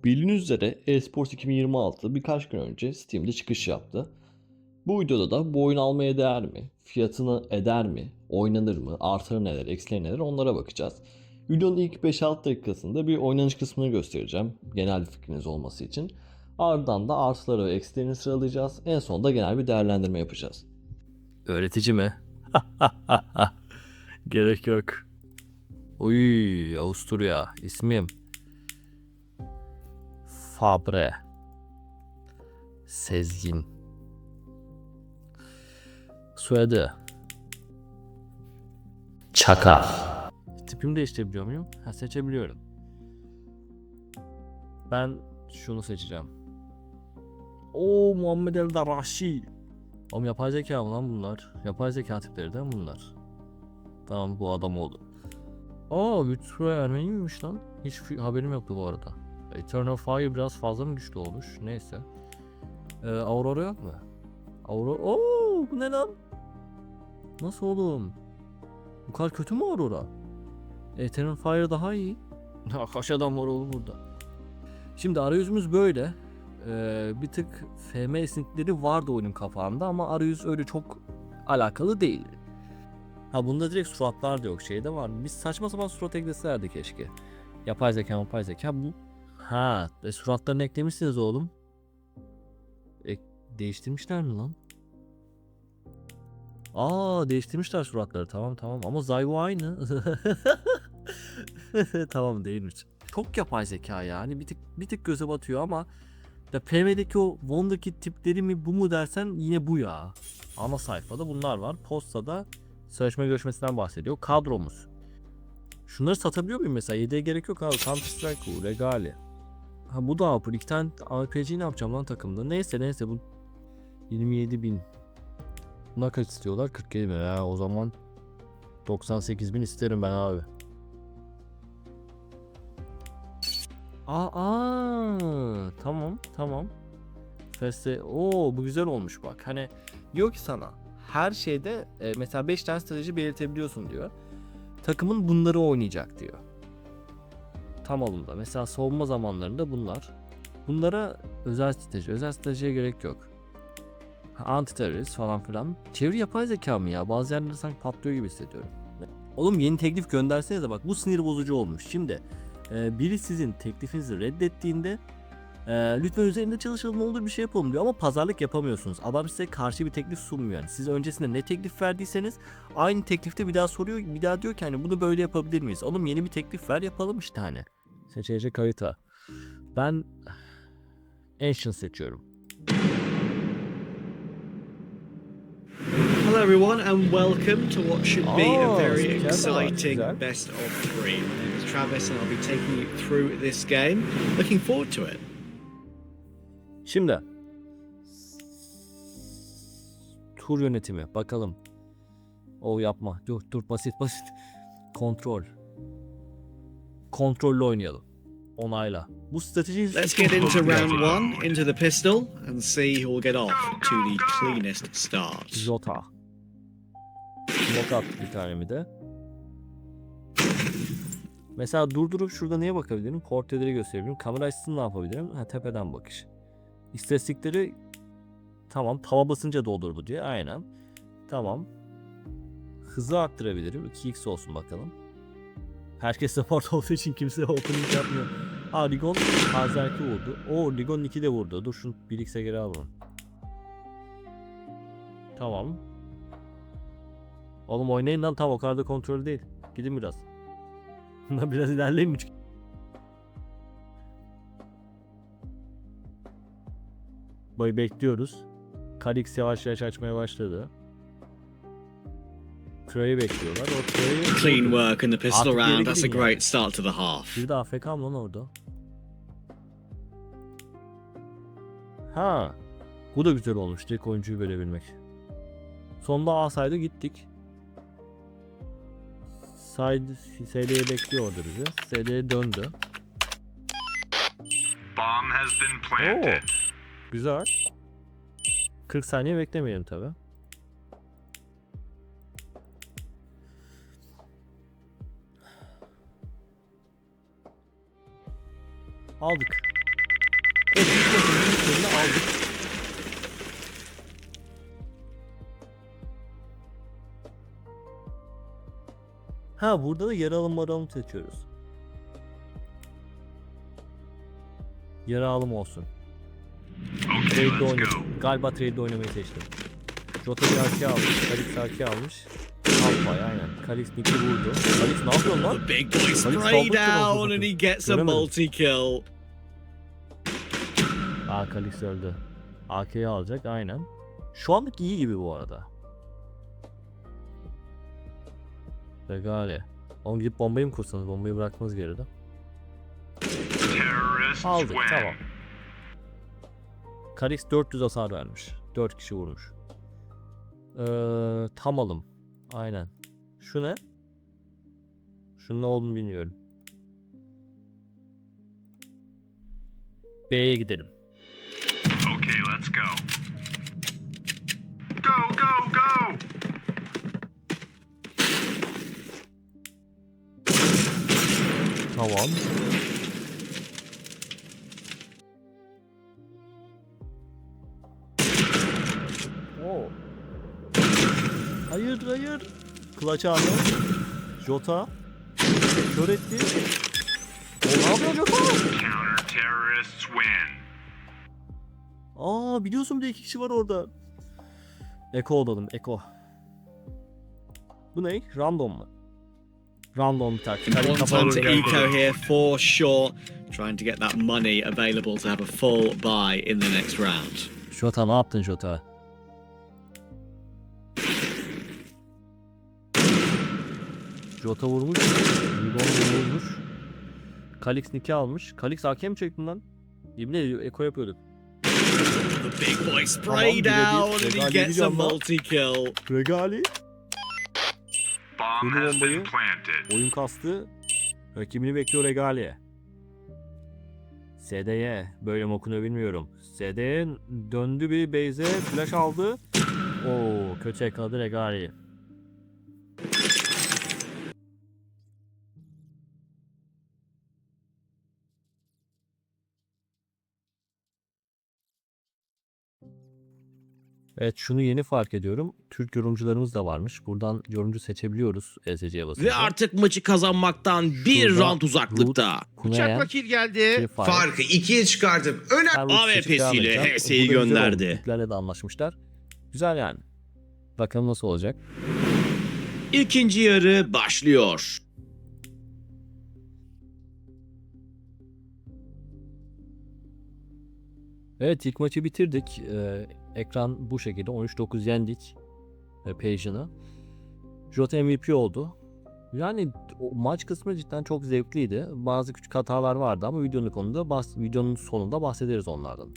Bildiğiniz üzere eSports 2026 birkaç gün önce Steam'de çıkış yaptı. Bu videoda da bu oyun almaya değer mi? Fiyatını eder mi? Oynanır mı? Artıları neler, eksileri neler onlara bakacağız. Videonun ilk 5-6 dakikasında bir oynanış kısmını göstereceğim. Genel bir fikriniz olması için. Ardından da artıları ve eksilerini sıralayacağız. En sonunda genel bir değerlendirme yapacağız. Öğretici mi? Gerek yok. Uy, Avusturya. İsmim Fabre. Sezgin. Soyadı Çakal. Tipimi değiştirebiliyor muyum? Ha, seçebiliyorum. Ben şunu seçeceğim. Oo, Muhammed El Daraşi. Oğlum yapay zeka mı lan bunlar? Yapay zeka tipleri değil mi bunlar? Tamam, bu adam oldu. Aa, Vitro Ermeni miymiş lan? Hiç haberim yoktu bu arada. Eternal Fire biraz fazla mı güçlü olmuş? Neyse. Aurora yok mu? Aurora... Oo, bu ne lan? Nasıl oğlum? Bu kadar kötü mü Aurora? Eternal Fire daha iyi. Kaç adam var oğlum burada. Şimdi arayüzümüz böyle. Bir tık FM esintileri vardı oyunun kapağında ama arayüz öyle çok alakalı değil. Ha, bunda direkt suratlar da yok, şeyde var. Biz saçma sapan surat ekleselerdi keşke. Yapay zeka bu. Ha, suratlarını eklemişsiniz oğlum. Değiştirmişler mi lan? Aa, değiştirmişler suratları, tamam ama Zyvo aynı. Tamam, değilmiş. Çok yapay zeka yani, bir tık göze batıyor ama ya PM'deki o Wonderkid tipleri mi bu mu dersen yine bu ya. Ana sayfada bunlar var. Postada sözleşme görüşmesinden bahsediyor. Kadromuz. Şunları satabiliyor muyum mesela? 7'ye gerek yok abi. Counter Strike bu. Legali. Ha, bu da Apple. 2 tane RPG'yi ne yapacağım lan takımda? Neyse bu 27.000. Buna kaç istiyorlar? 47.000. Ya o zaman 98.000 isterim ben abi. Tamam. Bu güzel olmuş bak. Hani diyor ki sana her şeyde mesela 5 tane strateji belirtebiliyorsun diyor. Takımın bunları oynayacak diyor. Tam alımda. Mesela savunma zamanlarında bunlar. Bunlara özel stratejiye gerek yok. Anti-terörist falan filan. Çeviri yapay zeka mı ya? Bazı yerlerde sanki patlıyor gibi hissediyorum. Oğlum, yeni teklif göndersenize, bak bu sinir bozucu olmuş. Şimdi biri sizin teklifinizi reddettiğinde lütfen üzerinde çalışalım, ne olur bir şey yapalım diyor ama pazarlık yapamıyorsunuz. Adam size karşı bir teklif sunmuyor. Yani siz öncesinde ne teklif verdiyseniz aynı teklifte bir daha soruyor, bir daha diyor ki hani bunu böyle yapabilir miyiz? Oğlum, yeni bir teklif ver, yapalım işte hani. Seçecek harita. Ben Ancient seçiyorum. Hello everyone and welcome to what should be a very spiker de var, exciting güzel. best of 3. My name is Travis and I'll be taking you through this game. Looking forward to it. Şimdi tur yönetimi bakalım. Yapma. Dur basit. Kontrollü oynayalım. Onayla. Bu strateji Let's get into round 1, into the pistol, and see who will get off to the cleanest start. Jota. Smoke attı bir tane mi de. Mesela durdurup şurada neye bakabilirim? Portreleri gösterebilirim. Kamera açısını ne yapabilirim? Tepeden bakış. İstatistikleri tamam. Tava basınca doldurdu diye. Aynen. Tamam. Hızı arttırabilirim. 2x olsun bakalım. Herkes support olduğu için kimse opening yapmıyor. Rigon Hazerki vurdu. Rigon 2 de vurdu. Dur şunu 1x'e geri alalım. Tamam. Oğlum oynayın lan, tam o kadar da kontrol değil. Gidin biraz. Biraz ilerleyin mi? Böyle bekliyoruz. Kalix yavaş yavaş açmaya başladı. Trey'i bekliyorlar. O Trey'i... Clean work in the pistol Artık geri round. That's a gidin great yani. start to the half. Bir de AFK mı lan orada? Ha. Bu da güzel olmuş. Tek oyuncuyu bölebilmek. Sonunda A side'a gittik. SD'ye bekliyor orada bizi. SD'ye döndü. Bomb has been planted. Güzel. 40 saniye beklemeyelim tabi. Aldık. takımın ilklerini aldık. Ha, burada da yarı alım maralım seçiyoruz. Yarı alım olsun. Okay, Trade'de let's go. oynadım. Galiba trade'de oynamayı seçtim. Jota bir arke almış. Kalix arke almış. Alpay aynen. Kalix Nick'i vurdu. Kalix ne yapıyorsun lan? The big boy spray saldırdı down lan. and he gets a Göremedim. multi-kill. Aa, Kalix öldü. AK'yi alacak aynen. Şu anlık iyi gibi bu arada. Regale. Oğlum gidip bombayı mı kursanız? Bombayı bırakmanız geride. Terrorists Aldık win. tamam. Kalix 400 hasar vermiş. 4 kişi vurmuş. Tam alım. Aynen. Şu ne? Şunun ne olduğunu bilmiyorum. B'ye gidelim. Okay, let's go. Go, go, go! Tamam. Oo. Hayır hayır. Clutch aldı. Jota. Kör etti. O ne yapıyor Jota? Counter terrorists win. Aa, biliyorsun bir de 2 kişi var orada. Eko olalım, Eko. Bu ne? Random mu? Random bir taktik. Hadi One kafaya time to göre eco yapalım. here for sure. Trying to get that money available to have a full buy in the next round. Jota ne yaptın Jota? Jota vurmuş. Lidon vurmuş. Kalix Nick'i almış. Kalix AK mi çektin lan? Yemin ediyorum Eko yapıyorduk. The big boy spray Tamam, down and he Regali gets a biliyorum lan. multi-kill. Regali. Bomb Kurdu has bombayı. been planted. Oyun kastı. Rakibini bekliyor Regali. SD'ye böyle mi okunuyor bilmiyorum. SD'ye döndü bir base'e flash aldı. Oo, kötü yakaladı Regali. Evet, şunu yeni fark ediyorum. Türk yorumcularımız da varmış. Buradan yorumcu seçebiliyoruz ESC'ye basınca. Ve artık maçı kazanmaktan bir Şurada round uzaklıkta. Kunayan, Bıçakla kill geldi. Farkı ikiye çıkartıp önemli AWP'siyle HS'yi gönderdi. Türklerle de anlaşmışlar. Güzel yani. Bakalım nasıl olacak. İkinci yarı başlıyor. Evet, ilk maçı bitirdik. Ekran bu şekilde 13-9 yendik Page'ını. Jota MVP oldu. Yani o maç kısmı cidden çok zevkliydi. Bazı küçük hatalar vardı ama videonun sonunda bahsederiz onlardan.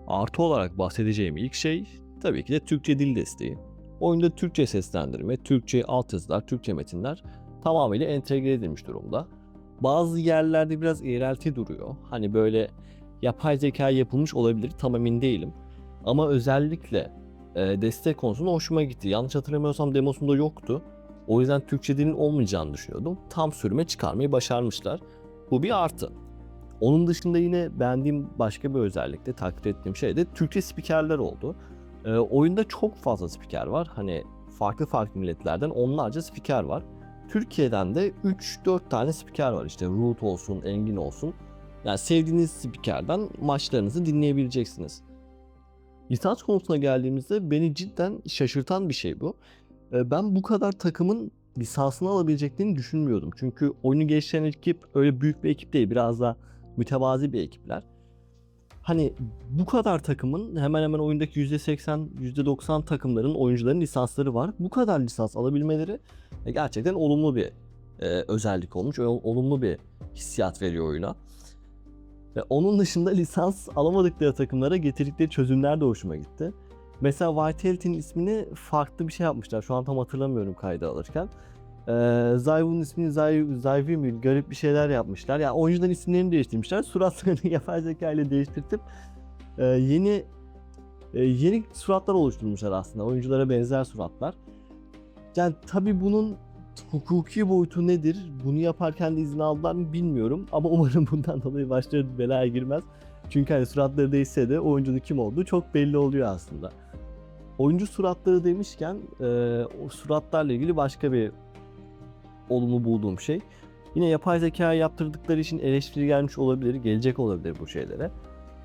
Artı olarak bahsedeceğim ilk şey tabii ki de Türkçe dil desteği. Oyunda Türkçe seslendirme, Türkçe altyazılar, Türkçe metinler tamamıyla entegre edilmiş durumda. Bazı yerlerde biraz iğrelti duruyor. Hani böyle yapay zeka yapılmış olabilir, tam emin değilim. Ama özellikle destek konusunda hoşuma gitti. Yanlış hatırlamıyorsam demosunda yoktu. O yüzden Türkçe dilin olmayacağını düşünüyordum. Tam sürüme çıkarmayı başarmışlar. Bu bir artı. Onun dışında yine beğendiğim başka bir özellik de, takdir ettiğim şey de Türkçe spikerler oldu. Oyunda çok fazla spiker var. Hani farklı milletlerden onlarca spiker var. Türkiye'den de 3-4 tane spiker var. İşte Root olsun, Engin olsun. Yani sevdiğiniz spikerden maçlarınızı dinleyebileceksiniz. Lisans konusuna geldiğimizde beni cidden şaşırtan bir şey bu. Ben bu kadar takımın lisansını alabileceklerini düşünmüyordum. Çünkü oyunu geliştiren ekip öyle büyük bir ekip değil. Biraz daha mütevazi bir ekipler. Hani bu kadar takımın hemen hemen oyundaki %80, %90 takımların, oyuncuların lisansları var. Bu kadar lisans alabilmeleri gerçekten olumlu bir özellik olmuş. Olumlu bir hissiyat veriyor oyuna. Ve onun dışında lisans alamadıkları takımlara getirdikleri çözümler de hoşuma gitti. Mesela Vitality'nin ismini farklı bir şey yapmışlar. Şu an tam hatırlamıyorum kayda alırken. Zyvon'un ismini Zyvi mi? Garip bir şeyler yapmışlar. Yani oyuncuların isimlerini değiştirmişler. Suratlarını yapay zeka ile değiştirtip yeni suratlar oluşturmuşlar aslında. Oyunculara benzer suratlar. Yani tabii bunun hukuki boyutu nedir? Bunu yaparken de izin aldılar mı bilmiyorum. Ama umarım bundan dolayı başları belaya girmez. Çünkü hani suratları değişse de oyuncunun kim olduğu çok belli oluyor aslında. Oyuncu suratları demişken o suratlarla ilgili başka bir olumlu bulduğum şey. Yine yapay zeka yaptırdıkları için eleştiri gelmiş olabilir, gelecek olabilir bu şeylere.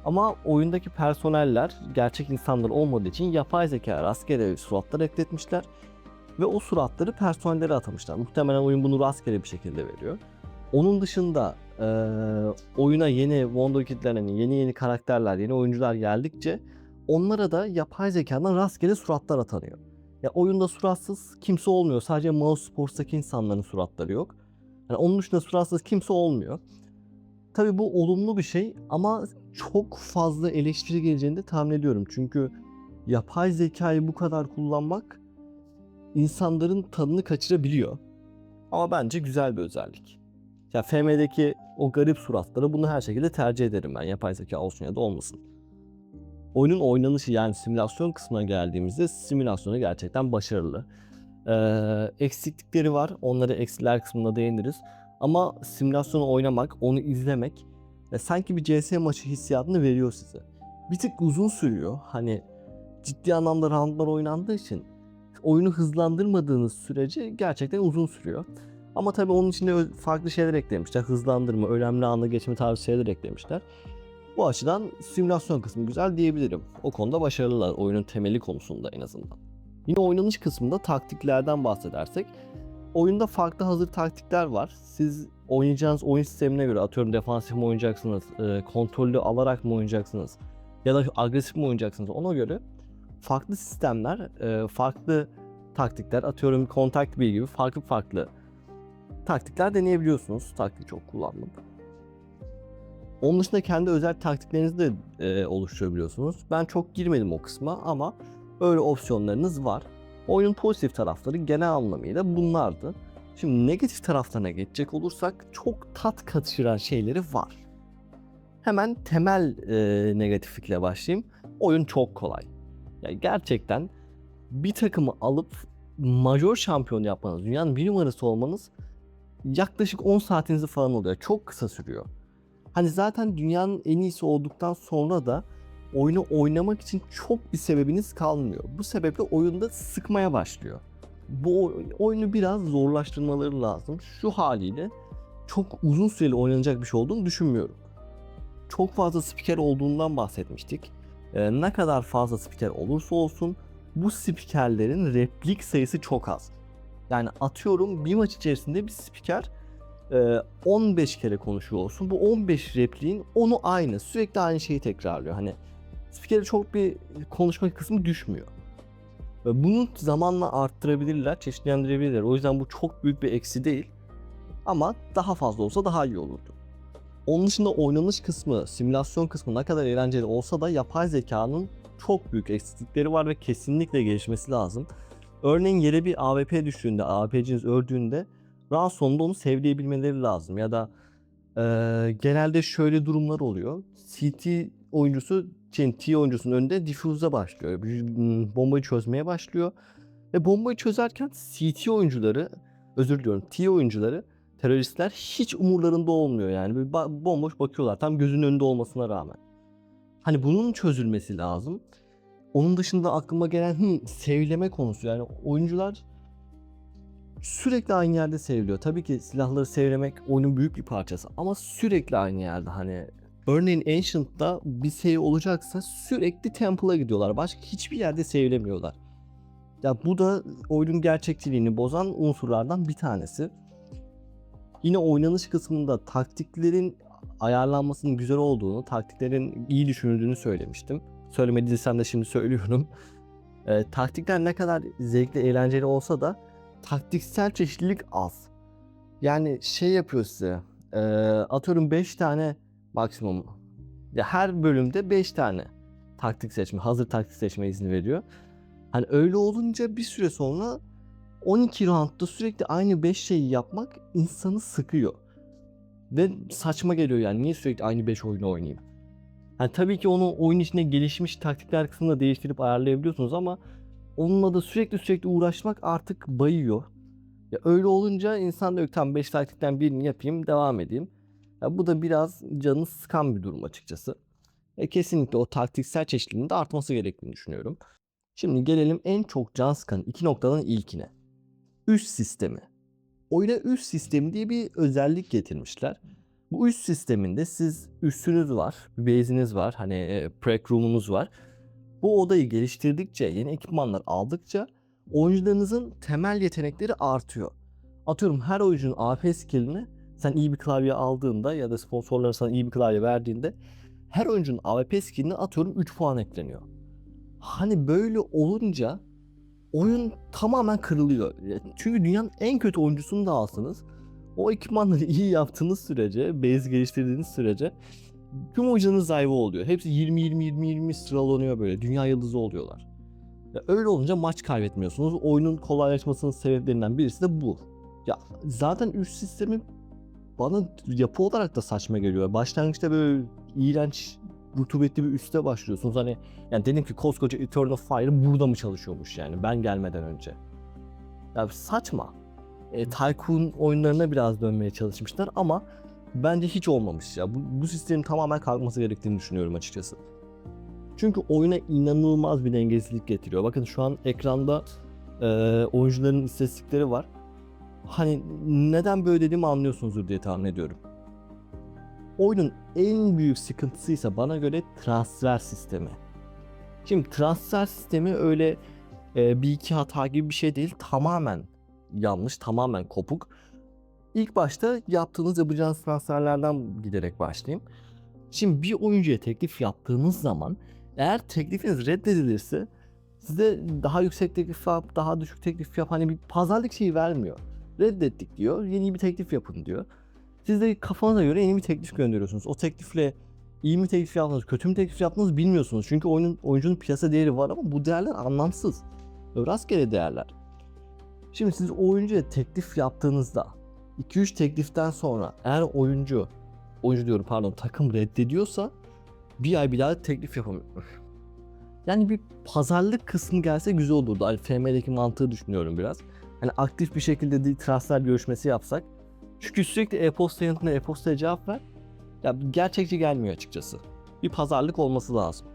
Ama oyundaki personeller gerçek insanlar olmadığı için yapay zeka rastgele suratlar ekletmişler. Ve o suratları personellere atamışlar. Muhtemelen oyun bunu rastgele bir şekilde veriyor. Onun dışında oyuna yeni Wonderkid'ler, hani yeni karakterler, yeni oyuncular geldikçe onlara da yapay zekadan rastgele suratlar atanıyor. Ya oyunda suratsız kimse olmuyor. Sadece Mouse Sports'taki insanların suratları yok. Yani onun dışında suratsız kimse olmuyor. Tabii bu olumlu bir şey ama çok fazla eleştiri geleceğini de tahmin ediyorum. Çünkü yapay zekayı bu kadar kullanmak insanların tadını kaçırabiliyor. Ama bence güzel bir özellik. Ya FM'deki o garip suratları bunu her şekilde tercih ederim ben. Yapay zeka olsun ya da olmasın. Oyunun oynanışı yani simülasyon kısmına geldiğimizde simülasyonu gerçekten başarılı. Eksiklikleri var. Onları eksiler kısmında değiniriz. Ama simülasyonu oynamak, onu izlemek ve sanki bir CS maçı hissiyatını veriyor size. Bir tık uzun sürüyor. Hani ciddi anlamda roundlar oynandığı için oyunu hızlandırmadığınız sürece gerçekten uzun sürüyor. Ama tabii onun içinde farklı şeyler eklemişler. Hızlandırma, önemli anda geçme tarzı şeyler eklemişler. Bu açıdan simülasyon kısmı güzel diyebilirim. O konuda başarılılar oyunun temeli konusunda en azından. Yine oynanış kısmında taktiklerden bahsedersek oyunda farklı hazır taktikler var. Siz oynayacağınız oyun sistemine göre atıyorum defansif mi oynayacaksınız, kontrollü alarak mı oynayacaksınız ya da agresif mi oynayacaksınız ona göre farklı sistemler, farklı taktikler atıyorum Contact B gibi farklı taktikler deneyebiliyorsunuz. Taktiği çok kullandım. Onun dışında kendi özel taktiklerinizi de oluşturabiliyorsunuz. Ben çok girmedim o kısma ama öyle opsiyonlarınız var. Oyunun pozitif tarafları genel anlamıyla bunlardı. Şimdi negatif taraflarına geçecek olursak çok tat kaçıran şeyleri var. Hemen temel negatiflikle başlayayım. Oyun çok kolay. Yani gerçekten bir takımı alıp major şampiyon yapmanız, dünyanın bir numarası olmanız yaklaşık 10 saatinizi falan oluyor. Çok kısa sürüyor. Hani zaten dünyanın en iyisi olduktan sonra da oyunu oynamak için çok bir sebebiniz kalmıyor. Bu sebeple oyunda sıkmaya başlıyor. Bu oyunu biraz zorlaştırmaları lazım. Şu haliyle çok uzun süreli oynanacak bir şey olduğunu düşünmüyorum. Çok fazla spiker olduğundan bahsetmiştik. Ne kadar fazla spiker olursa olsun bu spikerlerin replik sayısı çok az. Yani atıyorum bir maç içerisinde bir spiker 15 kere konuşuyor olsun. Bu 15 repliğin 10'u aynı. Sürekli aynı şeyi tekrarlıyor. Hani spikere çok bir konuşma kısmı düşmüyor. Ve bunu zamanla arttırabilirler, çeşitlendirebilirler. O yüzden bu çok büyük bir eksi değil. Ama daha fazla olsa daha iyi olurdu. Onun dışında oynanış kısmı, simülasyon kısmı ne kadar eğlenceli olsa da yapay zekanın çok büyük eksiklikleri var ve kesinlikle gelişmesi lazım. Örneğin yere bir AWP düştüğünde, AWP'ciniz öldüğünde round sonunda onu sevleyebilmeleri lazım. Ya da genelde şöyle durumlar oluyor. CT oyuncusu, T oyuncusunun önünde diffuse'a başlıyor. Bombayı çözmeye başlıyor. Ve bombayı çözerken CT oyuncuları, özür diliyorum T oyuncuları, teröristler hiç umurlarında olmuyor yani. Böyle bomboş bakıyorlar tam gözünün önünde olmasına rağmen. Hani bunun çözülmesi lazım. Onun dışında aklıma gelen sevleme konusu. Yani oyuncular sürekli aynı yerde seviliyor. Tabii ki silahları sevlemek oyunun büyük bir parçası ama sürekli aynı yerde. Hani örneğin Ancient'ta bir save olacaksa sürekli Temple'a gidiyorlar. Başka hiçbir yerde sevilemiyorlar. Ya bu da oyunun gerçekçiliğini bozan unsurlardan bir tanesi. Yine oynanış kısmında taktiklerin ayarlanmasının güzel olduğunu, taktiklerin iyi düşünüldüğünü söylemiştim. Söylemediysem de şimdi söylüyorum. Taktikler ne kadar zevkli, eğlenceli olsa da taktiksel çeşitlilik az. Yani şey yapıyor size, atıyorum 5 tane maksimum. Ya her bölümde 5 tane taktik seçme, hazır taktik seçme izni veriyor. Hani öyle olunca bir süre sonra 12 roundda sürekli aynı 5 şeyi yapmak insanı sıkıyor. Ve saçma geliyor yani niye sürekli aynı 5 oyunu oynayayım? Yani tabii ki onu oyun içinde gelişmiş taktikler kısmında değiştirip ayarlayabiliyorsunuz ama onunla da sürekli uğraşmak artık bayıyor. Ya öyle olunca insan diyor ki tamam 5 taktikten birini yapayım devam edeyim. Ya bu da biraz canını sıkan bir durum açıkçası. Kesinlikle o taktiksel çeşitliliğin de artması gerektiğini düşünüyorum. Şimdi gelelim en çok can sıkan iki noktadan ilkine. Üst sistemi. Oyuna üst sistemi diye bir özellik getirmişler. Bu üst sisteminde siz üssünüz var, bir base'iniz var, hani prec room'unuz var. Bu odayı geliştirdikçe, yeni ekipmanlar aldıkça oyuncularınızın temel yetenekleri artıyor. Atıyorum her oyuncunun AP skillini sen iyi bir klavye aldığında ya da sponsorların sana iyi bir klavye verdiğinde her oyuncunun AWP skillini atıyorum 3 puan ekleniyor. Hani böyle olunca oyun tamamen kırılıyor. Çünkü dünyanın en kötü oyuncusunu da alsanız o ekipmanları iyi yaptığınız sürece, base geliştirdiğiniz sürece tüm oyuncularınız zayıf oluyor. Hepsi 20-20-20-20 sıralanıyor böyle. Dünya yıldızı oluyorlar. Ya öyle olunca maç kaybetmiyorsunuz. Oyunun kolaylaşmasının sebeplerinden birisi de bu. Ya zaten üst sistemi bana yapı olarak da saçma geliyor. Başlangıçta böyle iğrenç, rutubetli bir üste başlıyorsunuz. Hani yani dedim ki koskoca Eternal Fire burada mı çalışıyormuş yani ben gelmeden önce. Ya saçma. Tycoon oyunlarına biraz dönmeye çalışmışlar ama bence hiç olmamış ya. Bu sistemin tamamen kalkması gerektiğini düşünüyorum açıkçası. Çünkü oyuna inanılmaz bir dengesizlik getiriyor. Bakın şu an ekranda oyuncuların istatistikleri var. Hani neden böyle dediğimi anlıyorsunuzdur diye tahmin ediyorum. Oyunun en büyük sıkıntısı ise bana göre transfer sistemi. Şimdi transfer sistemi öyle bir iki hata gibi bir şey değil. Tamamen yanlış, tamamen kopuk. İlk başta yapacağınız transferlerden giderek başlayayım. Şimdi bir oyuncuya teklif yaptığınız zaman eğer teklifiniz reddedilirse size daha yüksek teklif yap, daha düşük teklif yap, hani bir pazarlık şeyi vermiyor. Reddettik diyor, yeni bir teklif yapın diyor. Siz de kafanıza göre yeni bir teklif gönderiyorsunuz. O teklifle iyi mi teklif yaptınız, kötü mü teklif yaptınız bilmiyorsunuz. Çünkü oyuncunun piyasa değeri var ama bu değerler anlamsız. Rastgele değerler. Şimdi siz o oyuncuya teklif yaptığınızda 2-3 tekliften sonra eğer takım reddediyorsa bir ay bir daha teklif yapamıyor. Yani bir pazarlık kısmı gelse güzel olurdu. Hani FM'deki mantığı düşünüyorum biraz. Hani aktif bir şekilde bir transfer görüşmesi yapsak. Çünkü sürekli e-posta yanıtına e-postaya cevap ver. Ya gerçekçi gelmiyor açıkçası. Bir pazarlık olması lazım.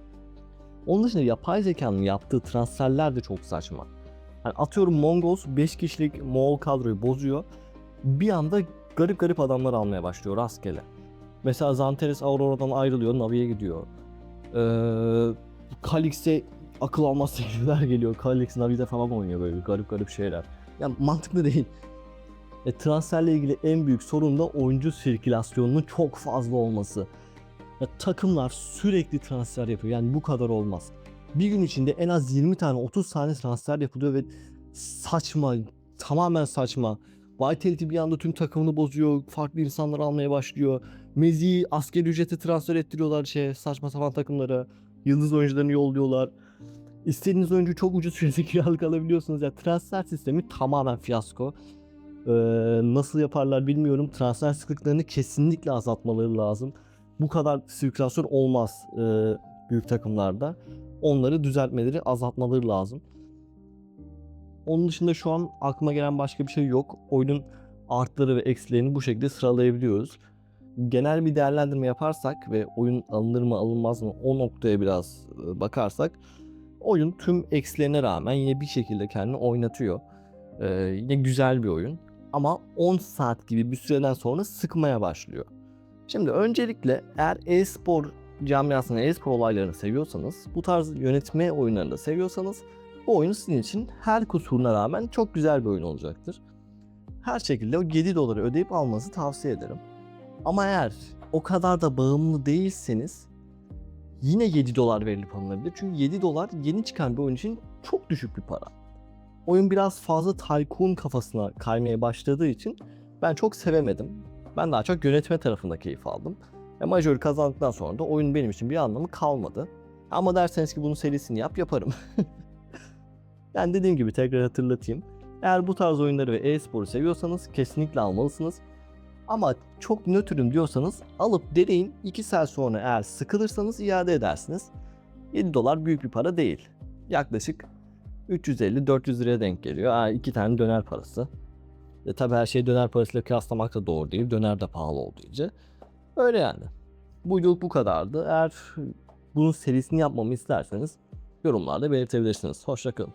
Onun dışında yapay zekanın yaptığı transferler de çok saçma. Yani atıyorum Mongols 5 kişilik Moğol kadroyu bozuyor. Bir anda garip garip adamlar almaya başlıyor rastgele. Mesela Zanteres Aurora'dan ayrılıyor, Navi'ye gidiyor. Kalix'e akıl almaz teklifler geliyor. Kalix Navi'de falan oynuyor böyle garip garip şeyler. Yani mantıklı değil. Transferle ilgili en büyük sorun da oyuncu sirkülasyonunun çok fazla olması. Takımlar sürekli transfer yapıyor. Yani bu kadar olmaz. Bir gün içinde en az 20 tane 30 tane transfer yapılıyor ve saçma, tamamen saçma. Vitality bir anda tüm takımını bozuyor, farklı insanlar almaya başlıyor. Mezi'yi asgari ücrete transfer ettiriyorlar saçma sapan takımlara. Yıldız oyuncularını yolluyorlar. İstediğiniz oyuncuyu çok ucuz sürede kiralık alabiliyorsunuz. Ya transfer sistemi tamamen fiyasko. Nasıl yaparlar bilmiyorum. Transfer sıklıklarını kesinlikle azaltmaları lazım. Bu kadar sirkülasyon olmaz büyük takımlarda. Onları düzeltmeleri, azaltmaları lazım. Onun dışında şu an aklıma gelen başka bir şey yok. Oyunun artıları ve eksilerini bu şekilde sıralayabiliyoruz. Genel bir değerlendirme yaparsak ve oyun alınır mı alınmaz mı o noktaya biraz bakarsak oyun tüm eksilerine rağmen yine bir şekilde kendini oynatıyor. Yine güzel bir oyun. Ama 10 saat gibi bir süreden sonra sıkmaya başlıyor. Şimdi öncelikle eğer e-spor camiasını, e-spor olaylarını seviyorsanız, bu tarz yönetme oyunlarını da seviyorsanız bu oyun sizin için her kusuruna rağmen çok güzel bir oyun olacaktır. Her şekilde o 7 doları ödeyip almanızı tavsiye ederim. Ama eğer o kadar da bağımlı değilseniz yine 7 dolar verilip alınabilir. Çünkü 7 dolar yeni çıkan bir oyun için çok düşük bir para. Oyun biraz fazla tycoon kafasına kaymaya başladığı için ben çok sevemedim. Ben daha çok yönetme tarafında keyif aldım. Major kazandıktan sonra da oyun benim için bir anlamı kalmadı. Ama derseniz ki bunun serisini yaparım. Yani dediğim gibi tekrar hatırlatayım. Eğer bu tarz oyunları ve e-sporu seviyorsanız kesinlikle almalısınız. Ama çok nötrüm diyorsanız alıp deneyin, 2 saat sonra eğer sıkılırsanız iade edersiniz. 7 dolar büyük bir para değil. Yaklaşık 350-400 liraya denk geliyor. 2 tane döner parası. Tabi her şey döner parasıyla kıyaslamak da doğru değil. Döner de pahalı olduğu için. Öyle yani. Bu videoluk bu kadardı. Eğer bunun serisini yapmamı isterseniz yorumlarda belirtebilirsiniz. Hoşça kalın.